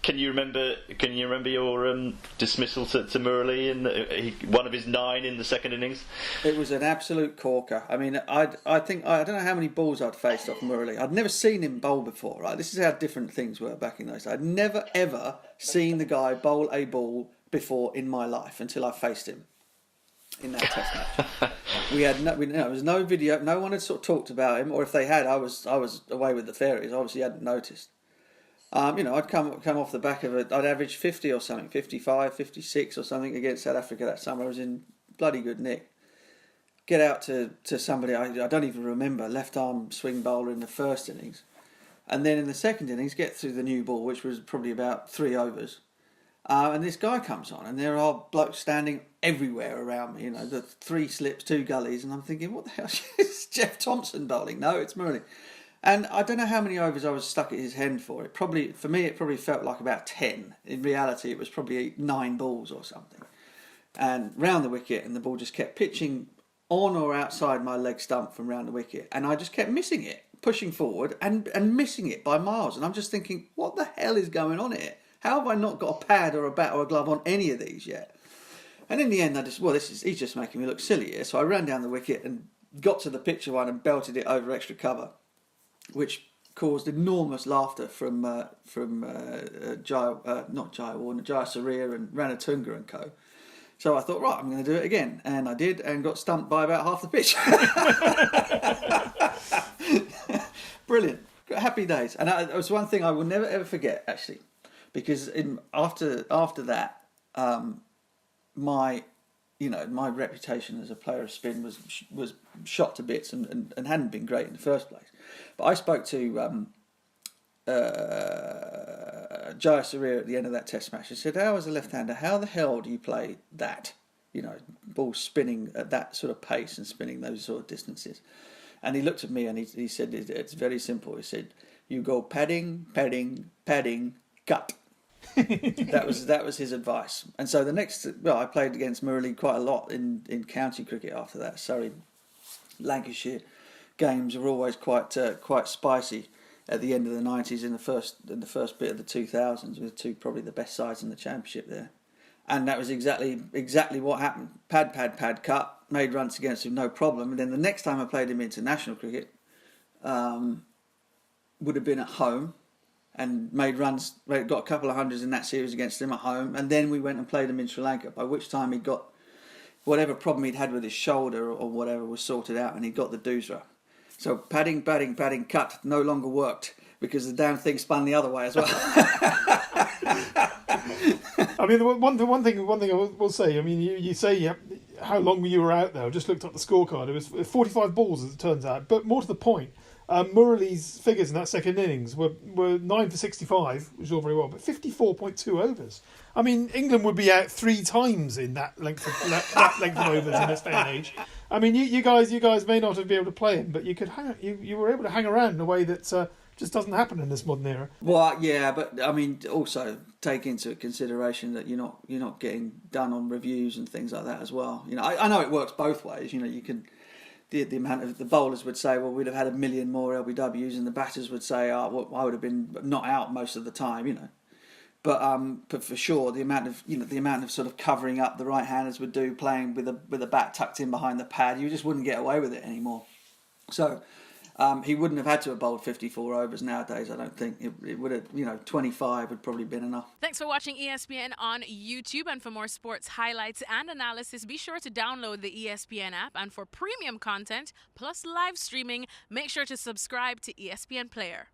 Can you remember? Your dismissal to Murali in one of his 9 in the second innings? It was an absolute corker. I mean, I don't know how many balls I'd faced off Murali. I'd never seen him bowl before. Right, this is how different things were back in those days. I'd never ever seen the guy bowl a ball before in my life until I faced him in that Test match. There was no video. No one had sort of talked about him, or if they had, I was away with the fairies. Obviously, hadn't noticed. I'd come off the back of it. I'd average 50 or something, 55, 56 or something against South Africa that summer. I was in bloody good nick. Get out to somebody I don't even remember, left arm swing bowler in the first innings, and then in the second innings get through the new ball, which was probably about 3 overs. And this guy comes on, and there are blokes standing everywhere around me. The 3 slips, 2 gullies, and I'm thinking, what the hell is Jeff Thompson bowling? No, it's Murali. And I don't know how many overs I was stuck at his hand for. It probably felt like about 10. In reality, it was probably 9 balls or something. And round the wicket, and the ball just kept pitching on or outside my leg stump from round the wicket, and I just kept missing it, pushing forward and missing it by miles. And I'm just thinking, what the hell is going on here? How have I not got a pad or a bat or a glove on any of these yet? And in the end, he's just making me look silly here. So I ran down the wicket and got to the picture one and belted it over extra cover, which caused enormous laughter from Jaya Surya and Ranatunga and co. So I thought, right, I'm going to do it again. And I did, and got stumped by about half the pitch. Brilliant. Happy days. And it was one thing I will never, ever forget, actually. Because after that, my reputation as a player of spin was shot to bits and hadn't been great in the first place. But I spoke to Jaya Surya at the end of that Test match. I said, "How as a left-hander, how the hell do you play that? Ball spinning at that sort of pace and spinning those sort of distances?" And he looked at me and he said, "It's very simple." He said, "You go padding, padding, padding, cut." That was his advice. And so I played against Murali quite a lot in county cricket after that. Surrey, Lancashire games were always quite spicy at the end of the 90s, in the first bit of the 2000s, with probably the best sides in the championship there. And that was exactly what happened. Pad, cut, made runs against him, no problem. And then the next time I played him international cricket, would have been at home, and made runs, got a couple of hundreds in that series against him at home. And then we went and played him in Sri Lanka, by which time he'd got whatever problem he'd had with his shoulder or whatever was sorted out, and he got the doosra. So padding, cut no longer worked, because the damn thing spun the other way as well. I mean, the one thing I will say, I mean, you say how long you were out there. I just looked up the scorecard. It was 45 balls, as it turns out. But more to the point, Murali's figures in that second innings were 9 for 65, which is all very well, but 54.2 overs. I mean, England would be out 3 times in that length of overs in this day and age. I mean, you guys may not have been able to play him, but you were able to hang around in a way that just doesn't happen in this modern era. Well, yeah, but I mean, also take into consideration that you're not getting done on reviews and things like that as well. I know it works both ways. You can. The amount of the bowlers would say, well, we'd have had 1 million more LBWs, and the batters would say, I would have been not out most of the time, But for sure, the amount of sort of covering up the right-handers would do, playing with a bat tucked in behind the pad, you just wouldn't get away with it anymore. So he wouldn't have had to have bowled 54 overs nowadays, I don't think. It would have, 25 would probably been enough. Thanks for watching ESPN on YouTube. And for more sports highlights and analysis, be sure to download the ESPN app. And for premium content plus live streaming, make sure to subscribe to ESPN Player.